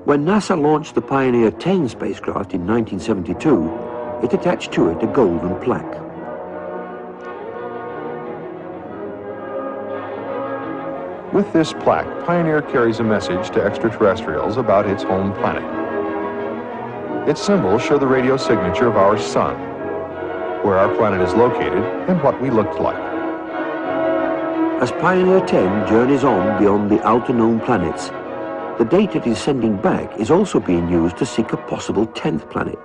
When NASA launched the Pioneer 10 spacecraft in 1972, it attached to it a golden plaque. With this plaque, Pioneer carries a message to extraterrestrials about its home planet. Its symbols show the radio signature of our sun, where our planet is located, and what we looked like. As Pioneer 10 journeys on beyond the outer known planets, the data it is sending back is also being used to seek a possible 10th planet.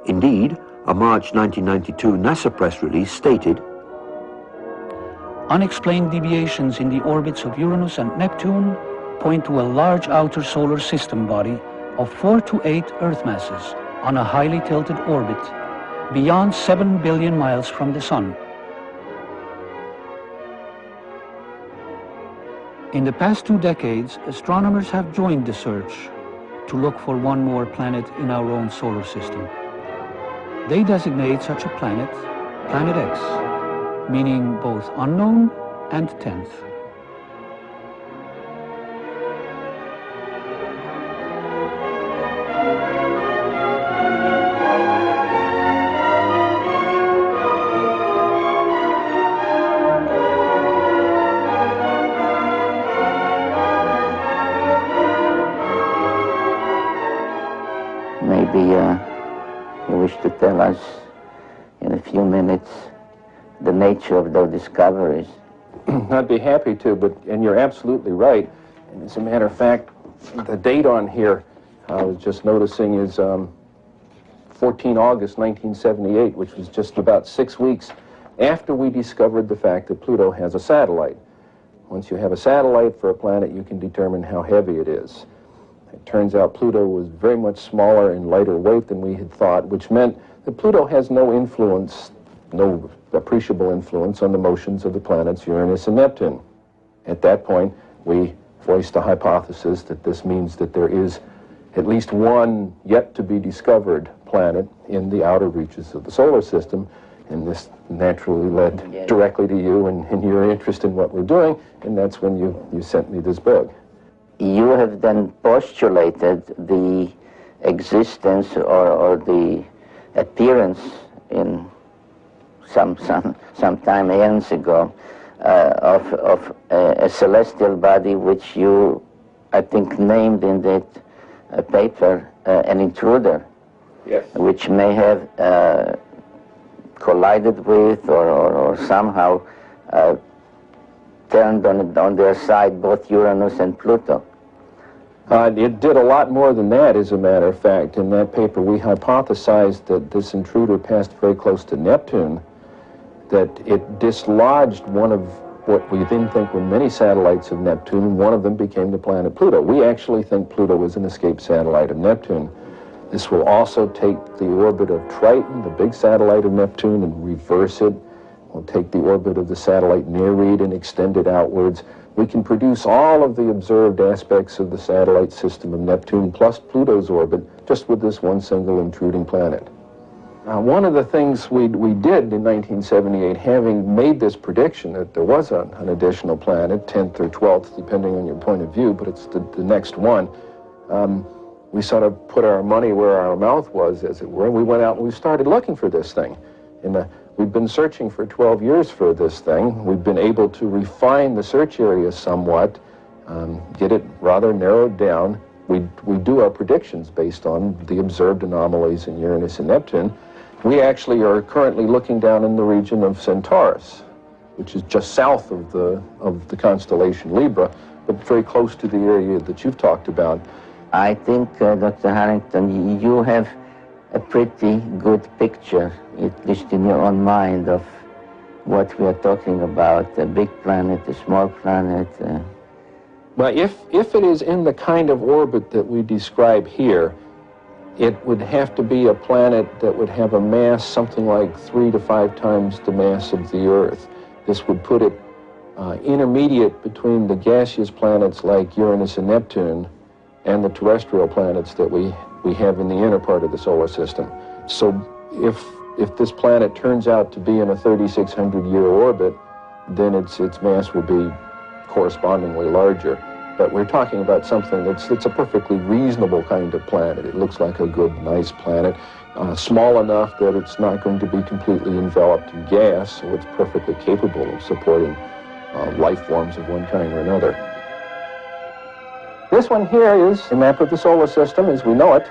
Indeed, a March 1992 NASA press release stated, "Unexplained deviations in the orbits of Uranus and Neptune point to a large outer solar system body of 4 to 8 Earth masses on a highly tilted orbit beyond 7 billion miles from the Sun." In the past 2 decades, astronomers have joined the search to look for one more planet in our own solar system. They designate such a planet, Planet X, meaning both unknown and 10th. Maybe you wish to tell us in a few minutes the nature of those discoveries. I'd be happy to, and you're absolutely right. And as a matter of fact, the date on here, I was just noticing, is 14 August 1978, which was just about 6 weeks after we discovered the fact that Pluto has a satellite. Once you have a satellite for a planet, you can determine how heavy it is. It turns out Pluto was very much smaller and lighter weight than we had thought, which meant that Pluto has no influence, no appreciable influence on the motions of the planets Uranus and Neptune. At that point, we voiced a hypothesis that this means that there is at least one yet to be discovered planet in the outer reaches of the solar system, and this naturally led directly to you and your interest in what we're doing, and that's when you sent me this book. You have then postulated the existence or the appearance in some time years ago of a celestial body which you, I think, named in that paper an intruder. Yes. Which may have collided with or somehow turned on their side both Uranus and Pluto. It did a lot more than that, as a matter of fact. In that paper, we hypothesized that this intruder passed very close to Neptune, that it dislodged one of what we then think were many satellites of Neptune, and one of them became the planet Pluto. We actually think Pluto was an escaped satellite of Neptune. This will also take the orbit of Triton, the big satellite of Neptune, and reverse it. We'll take the orbit of the satellite Nereid and extend it outwards. We can produce all of the observed aspects of the satellite system of Neptune plus Pluto's orbit just with this one single intruding planet. One of the things we did in 1978, having made this prediction that there was an additional planet, 10th or 12th, depending on your point of view, but it's the next one, we sort of put our money where our mouth was, as it were, and we went out and we started looking for this thing. We've been searching for 12 years for this thing. We've been able to refine the search area somewhat, get it rather narrowed down. We do our predictions based on the observed anomalies in Uranus and Neptune. We actually are currently looking down in the region of Centaurus, which is just south of the constellation Libra, but very close to the area that you've talked about. I think, Dr. Harrington, you have a pretty good picture, at least in your own mind, of what we are talking about, a big planet, a small planet. Well, if it is in the kind of orbit that we describe here, it would have to be a planet that would have a mass something like 3 to 5 times the mass of the Earth. This would put it intermediate between the gaseous planets like Uranus and Neptune and the terrestrial planets that we have in the inner part of the solar system. So if this planet turns out to be in a 3,600-year orbit, then its mass will be correspondingly larger. But we're talking about something that's a perfectly reasonable kind of planet. It looks like a good, nice planet, small enough that it's not going to be completely enveloped in gas, so it's perfectly capable of supporting life forms of one kind or another. This one here is a map of the solar system as we know it.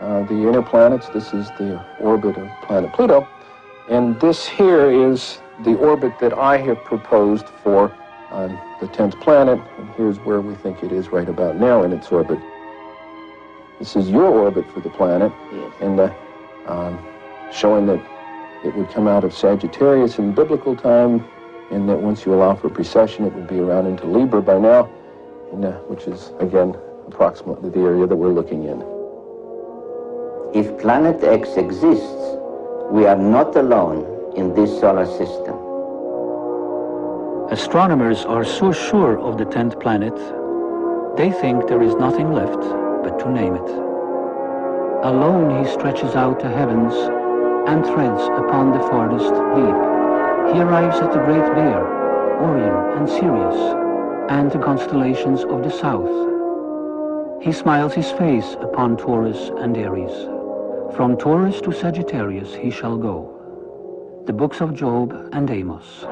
The inner planets, this is the orbit of planet Pluto, and this here is the orbit that I have proposed for the 10th planet, and here's where we think it is right about now in its orbit. This is your orbit for the planet, and showing that it would come out of Sagittarius in biblical time, and that once you allow for precession, it would be around into Libra by now, and, which is, again, approximately the area that we're looking in. If Planet X exists, we are not alone in this solar system. Astronomers are so sure of the 10th planet, they think there is nothing left but to name it. Alone he stretches out the heavens and treads upon the farthest deep. He arrives at the Great Bear, Orion and Sirius, and the constellations of the south. He smiles his face upon Taurus and Aries. From Taurus to Sagittarius he shall go. The books of Job and Amos.